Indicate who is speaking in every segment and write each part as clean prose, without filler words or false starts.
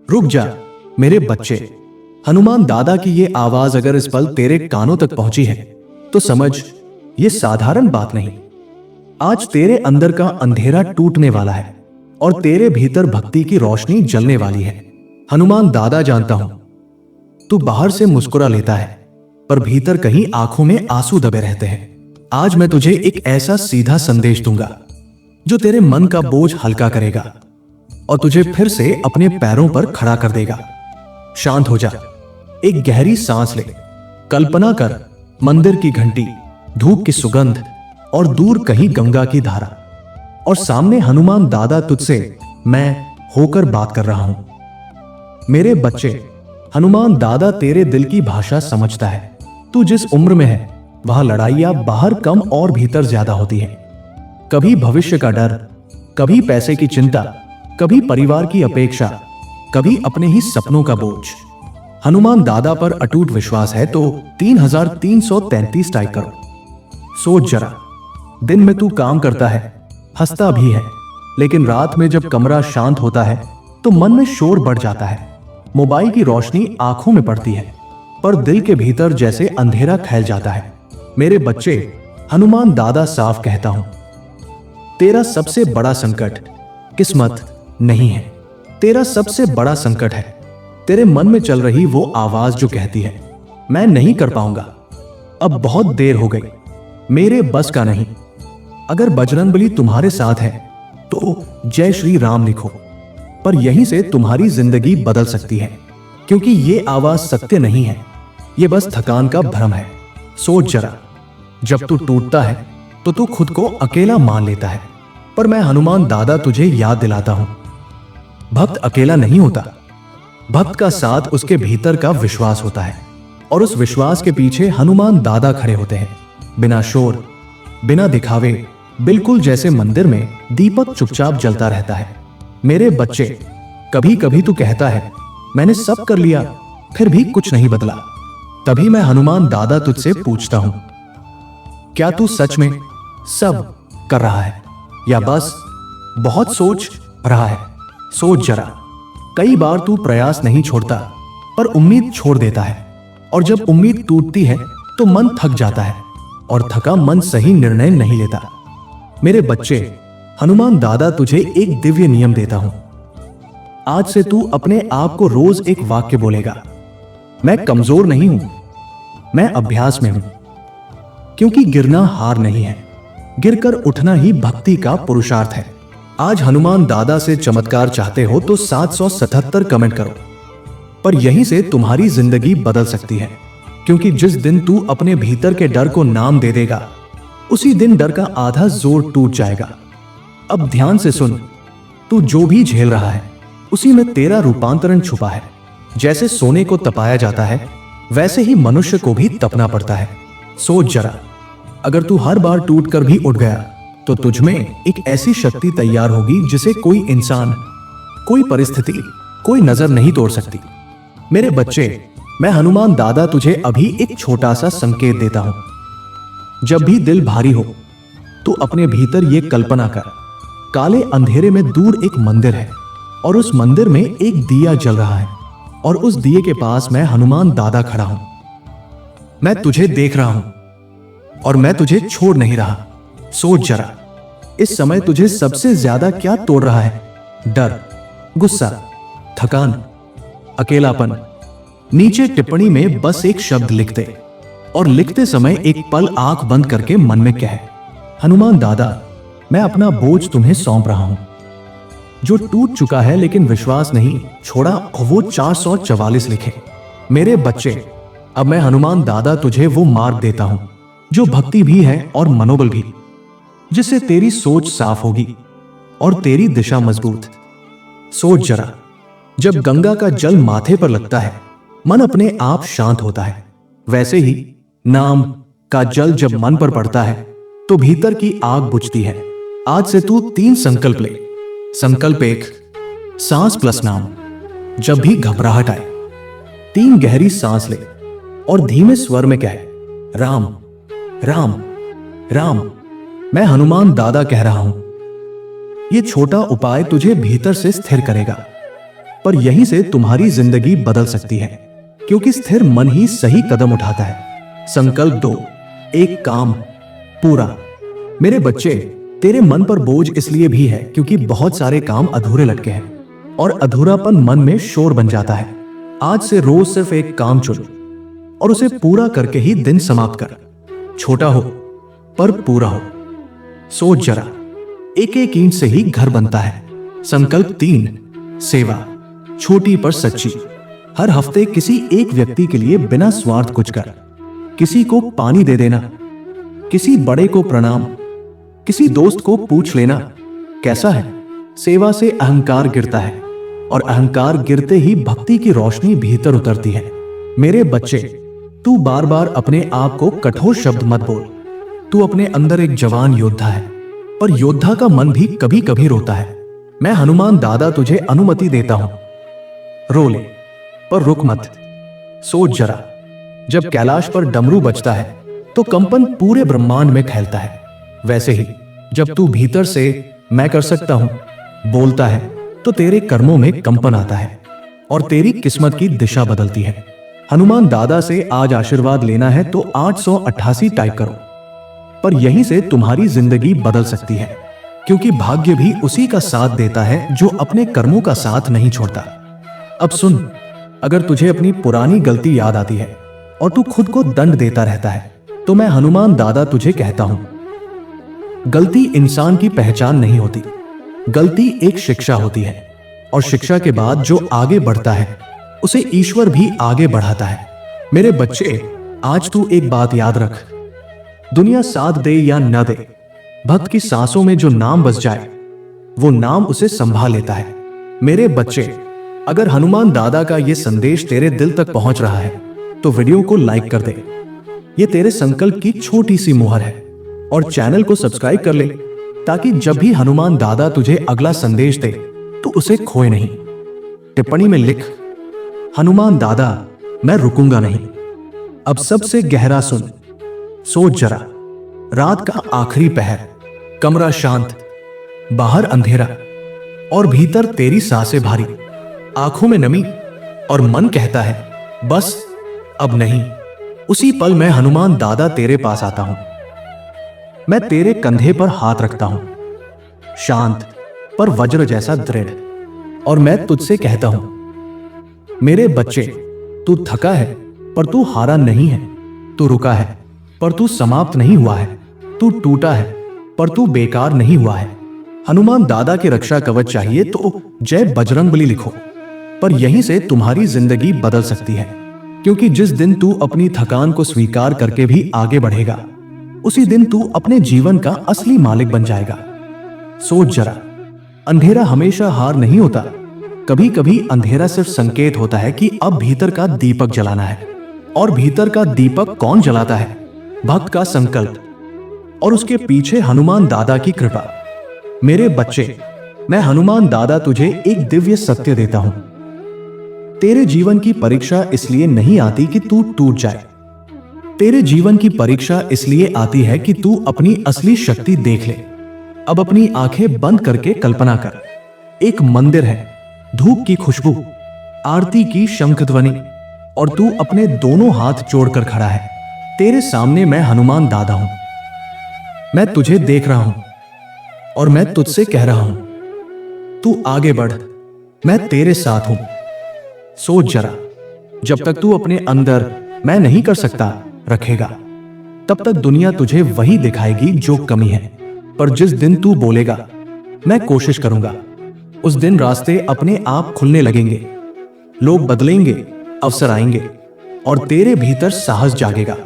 Speaker 1: रुक जा मेरे बच्चे। हनुमान दादा की ये आवाज अगर इस पल तेरे कानों तक पहुंची है तो समझ, ये साधारण बात नहीं। आज तेरे अंदर का अंधेरा टूटने वाला है और तेरे भीतर भक्ति की रोशनी जलने वाली है। हनुमान दादा, जानता हूं तू बाहर से मुस्कुरा लेता है पर भीतर कहीं आंखों में आंसू दबे रहते हैं। आज मैं तुझे एक ऐसा सीधा संदेश दूंगा जो तेरे मन का बोझ हल्का करेगा और तुझे फिर से अपने पैरों पर खड़ा कर देगा। शांत हो जा, एक गहरी सांस ले। कल्पना कर, मंदिर की घंटी, धूप की सुगंध और दूर कहीं गंगा की धारा, और सामने हनुमान दादा तुझसे मैं होकर बात कर रहा हूं। मेरे बच्चे, हनुमान दादा तेरे दिल की भाषा समझता है। तू जिस उम्र में है वहां लड़ाइयां बाहर कम और भीतर ज्यादा होती है। कभी भविष्य का डर, कभी पैसे की चिंता, कभी परिवार की अपेक्षा, कभी अपने ही सपनों का बोझ। हनुमान दादा पर अटूट विश्वास है तो 3333 टाइप करो। सोच जरा, दिन में तू काम करता है, हंसता भी है, लेकिन रात में जब कमरा शांत होता है तो मन में शोर बढ़ जाता है। मोबाइल की रोशनी आंखों में पड़ती है पर दिल के भीतर जैसे अंधेरा फैल जाता है। मेरे बच्चे, हनुमान दादा साफ कहता हूं, तेरा सबसे बड़ा संकट किस्मत नहीं है। तेरा सबसे बड़ा संकट है तेरे मन में चल रही वो आवाज जो कहती है मैं नहीं कर पाऊंगा, अब बहुत देर हो गई, मेरे बस का नहीं। अगर बजरंगबली तुम्हारे साथ है तो जय श्री राम लिखो, पर यहीं से तुम्हारी जिंदगी बदल सकती है, क्योंकि ये आवाज सत्य नहीं है, ये बस थकान का भ्रम है। सोच जरा, जब तू टूटता है तो तू खुद को अकेला मान लेता है, पर मैं हनुमान दादा तुझे याद दिलाता हूं, भक्त अकेला नहीं होता। भक्त का साथ उसके भीतर का विश्वास होता है, और उस विश्वास के पीछे हनुमान दादा खड़े होते हैं, बिना शोर, बिना दिखावे, बिल्कुल जैसे मंदिर में दीपक चुपचाप जलता रहता है। मेरे बच्चे, कभी कभी तू कहता है मैंने सब कर लिया फिर भी कुछ नहीं बदला। तभी मैं हनुमान दादा तुझसे पूछता हूं, क्या तू सच में सब कर रहा है या बस बहुत सोच रहा है? सोच जरा, कई बार तू प्रयास नहीं छोड़ता पर उम्मीद छोड़ देता है, और जब उम्मीद टूटती है तो मन थक जाता है, और थका मन सही निर्णय नहीं लेता। मेरे बच्चे, हनुमान दादा तुझे एक दिव्य नियम देता हूं। आज से तू अपने आप को रोज एक वाक्य बोलेगा, मैं कमजोर नहीं हूं, मैं अभ्यास में हूं। क्योंकि गिरना हार नहीं है, गिरकर उठना ही भक्ति का पुरुषार्थ है। आज हनुमान दादा से चमत्कार चाहते हो तो 777 कमेंट करो, पर यहीं से तुम्हारी जिंदगी बदल सकती है। क्योंकि जिस दिन तू अपने भीतर के डर को नाम दे देगा, उसी दिन डर का आधा जोर टूट जाएगा। अब ध्यान से सुन, तू जो भी झेल रहा है उसी में तेरा रूपांतरण छुपा है। जैसे सोने को तपाया जाता है वैसे ही मनुष्य को भी तपना पड़ता है। सोच जरा, अगर तू हर बार टूट कर भी उठ गया तो तुझमें एक ऐसी शक्ति तैयार होगी जिसे कोई इंसान, कोई परिस्थिति, कोई नजर नहीं तोड़ सकती। मेरे बच्चे, मैं हनुमान दादा तुझे अभी एक छोटा सा संकेत देता हूं। जब भी दिल भारी हो तो अपने भीतर ये कल्पना कर, काले अंधेरे में दूर एक मंदिर है और उस मंदिर में एक दिया जल रहा है, और उस दिए के पास मैं हनुमान दादा खड़ा हूं। मैं तुझे देख रहा हूं और मैं तुझे छोड़ नहीं रहा। सोच जरा, इस समय तुझे सबसे ज्यादा क्या तोड़ रहा है? डर, गुस्सा, थकान, अकेलापन? नीचे टिप्पणी में बस एक शब्द लिख दे, और लिखते समय एक पल आंख बंद करके मन में कह, हनुमान दादा, मैं अपना बोझ तुम्हें सौंप रहा हूं। जो टूट चुका है लेकिन विश्वास नहीं छोड़ा, वो 444 लिखे। मेरे बच्चे, अब मैं हनुमान दादा तुझे वो मार्ग देता हूं जो भक्ति भी है और मनोबल भी, जिससे तेरी सोच साफ होगी और तेरी दिशा मजबूत। सोच जरा, जब गंगा का जल माथे पर लगता है मन अपने आप शांत होता है, वैसे ही नाम का जल जब मन पर पड़ता है तो भीतर की आग बुझती है। आज से तू 3 संकल्प ले। संकल्प 1, सांस प्लस नाम। जब भी घबराहट आए 3 गहरी सांस ले और धीमे स्वर में कहे, राम राम राम। मैं हनुमान दादा कह रहा हूं। यह छोटा उपाय तुझे भीतर से स्थिर करेगा। पर यहीं से तुम्हारी जिंदगी बदल सकती है, क्योंकि स्थिर मन ही सही कदम उठाता है। संकल्प 2, एक काम पूरा। मेरे बच्चे, तेरे मन पर बोझ इसलिए भी है क्योंकि बहुत सारे काम अधूरे लटके हैं और अधूरापन मन में शोर बन जाता है। आज से रोज सिर्फ एक काम चुन और उसे पूरा करके ही दिन समाप्त कर। छोटा हो पर पूरा हो। सोच जरा, एक एक ईंट से ही घर बनता है। संकल्प 3, सेवा छोटी पर सच्ची। हर हफ्ते किसी एक व्यक्ति के लिए बिना स्वार्थ कुछ कर। किसी को पानी दे देना, किसी बड़े को प्रणाम, किसी दोस्त को पूछ लेना कैसा है। सेवा से अहंकार गिरता है और अहंकार गिरते ही भक्ति की रोशनी भीतर उतरती है। मेरे बच्चे, तू बार बार अपने आप को कठोर शब्द मत बोल। तू अपने अंदर एक जवान योद्धा है, पर योद्धा का मन भी कभी कभी रोता है। मैं हनुमान दादा तुझे अनुमति देता हूं, रो ले पर रुक मत। सोच जरा, जब कैलाश पर डमरू बजता है तो कंपन पूरे ब्रह्मांड में फैलता है। वैसे ही जब तू भीतर से मैं कर सकता हूं बोलता है तो तेरे कर्मों में कंपन आता है और तेरी किस्मत की दिशा बदलती है। हनुमान दादा से आज आशीर्वाद लेना है तो 888 टाइप करो, पर यहीं से तुम्हारी जिंदगी बदल सकती है, क्योंकि भाग्य भी उसी का साथ देता है जो अपने कर्मों का साथ नहीं छोड़ता। अब सुन, अगर तुझे अपनी पुरानी गलती याद आती है और तू खुद को दंड देता रहता है तो मैं हनुमान दादा तुझे कहता हूं, गलती इंसान की पहचान नहीं होती, गलती एक शिक्षा होती है और शिक्षा के बाद जो आगे बढ़ता है उसे ईश्वर भी आगे बढ़ाता है। मेरे बच्चे, आज तू एक बात याद रख, दुनिया साथ दे या न दे, भक्त की सांसों में जो नाम बस जाए वो नाम उसे संभाल लेता है। मेरे बच्चे, अगर हनुमान दादा का ये संदेश तेरे दिल तक पहुंच रहा है तो वीडियो को लाइक कर दे। ये तेरे संकल्प की छोटी सी मुहर है और चैनल को सब्सक्राइब कर ले ताकि जब भी हनुमान दादा तुझे अगला संदेश दे तो उसे खोए नहीं। टिप्पणी में लिख, हनुमान दादा मैं रुकूंगा नहीं। अब सबसे गहरा सुन। सोच जरा, रात का आखिरी पहर, कमरा शांत, बाहर अंधेरा और भीतर तेरी सांसें भारी, आंखों में नमी और मन कहता है बस अब नहीं। उसी पल मैं हनुमान दादा तेरे पास आता हूं। मैं तेरे कंधे पर हाथ रखता हूं, शांत पर वज्र जैसा दृढ़, और मैं तुझसे कहता हूं, मेरे बच्चे, तू थका है पर तू हारा नहीं है, तू रुका है पर तू समाप्त नहीं हुआ है, तू टूटा है पर तू बेकार नहीं हुआ है। हनुमान दादा की रक्षा कवच चाहिए तो जय बजरंगबली लिखो, पर यहीं से तुम्हारी जिंदगी बदल सकती है, क्योंकि जिस दिन तू अपनी थकान को स्वीकार करके भी आगे बढ़ेगा उसी दिन तू अपने जीवन का असली मालिक बन जाएगा। सोच जरा, अंधेरा हमेशा हार नहीं होता, कभी कभी अंधेरा सिर्फ संकेत होता है कि अब भीतर का दीपक जलाना है। और भीतर का दीपक कौन जलाता है? भक्त का संकल्प और उसके पीछे हनुमान दादा की कृपा। मेरे बच्चे, मैं हनुमान दादा तुझे एक दिव्य सत्य देता हूं। तेरे जीवन की परीक्षा इसलिए नहीं आती कि तू टूट जाए, तेरे जीवन की परीक्षा इसलिए आती है कि तू अपनी असली शक्ति देख ले। अब अपनी आंखें बंद करके कल्पना कर, एक मंदिर है, धूप की खुशबू, आरती की शंख ध्वनि, और तू अपने दोनों हाथ जोड़कर खड़ा है। तेरे सामने मैं हनुमान दादा हूं, मैं तुझे देख रहा हूं और मैं तुझसे कह रहा हूं, तू आगे बढ़, मैं तेरे साथ हूं। सोच जरा, जब तक तू अपने अंदर मैं नहीं कर सकता रखेगा, तब तक दुनिया तुझे वही दिखाएगी जो कमी है। पर जिस दिन तू बोलेगा मैं कोशिश करूंगा, उस दिन रास्ते अपने आप खुलने लगेंगे, लोग बदलेंगे, अवसर आएंगे और तेरे भीतर साहस जागेगा।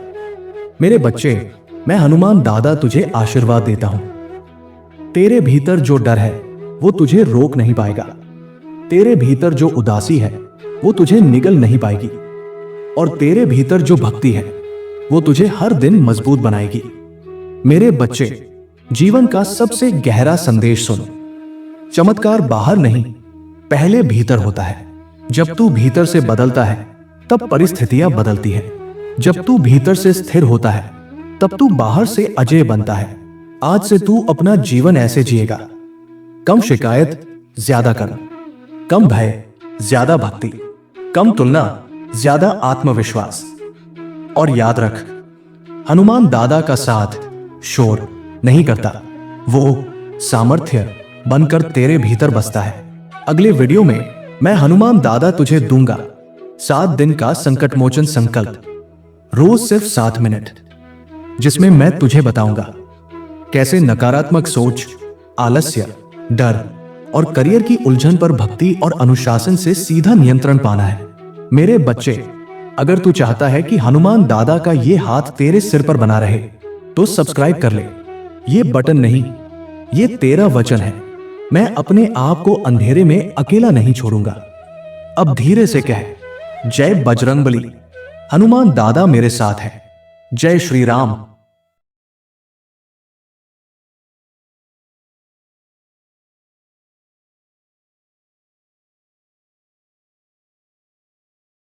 Speaker 1: मेरे बच्चे, मैं हनुमान दादा तुझे आशीर्वाद देता हूं। तेरे भीतर जो डर है वो तुझे रोक नहीं पाएगा, तेरे भीतर जो उदासी है वो तुझे निगल नहीं पाएगी, और तेरे भीतर जो भक्ति है वो तुझे हर दिन मजबूत बनाएगी। मेरे बच्चे, जीवन का सबसे गहरा संदेश सुनो, चमत्कार बाहर नहीं, पहले भीतर होता है। जब तू भीतर से बदलता है तब परिस्थितियां बदलती है। जब तू भीतर से स्थिर होता है तब तू बाहर से अजय बनता है। आज से तू अपना जीवन ऐसे जिएगा, कम शिकायत, ज्यादा कर्म, कम भय, ज्यादा भक्ति, कम तुलना, ज्यादा आत्मविश्वास। और याद रख, हनुमान दादा का साथ शोर नहीं करता, वो सामर्थ्य बनकर तेरे भीतर बसता है। अगले वीडियो में मैं हनुमान दादा तुझे दूंगा 7 दिन का संकट मोचन संकल्प, रोज सिर्फ 7 मिनट, जिसमें मैं तुझे बताऊंगा कैसे नकारात्मक सोच, आलस्य, डर और करियर की उलझन पर भक्ति और अनुशासन से सीधा नियंत्रण पाना है। मेरे बच्चे, अगर तू चाहता है कि हनुमान दादा का ये हाथ तेरे सिर पर बना रहे तो सब्सक्राइब कर ले। ये बटन नहीं, ये तेरा वचन है। मैं अपने आप को अंधेरे में अकेला नहीं छोड़ूंगा। अब धीरे से कह, जय बजरंगबली, हनुमान दादा मेरे साथ है। जय श्री राम।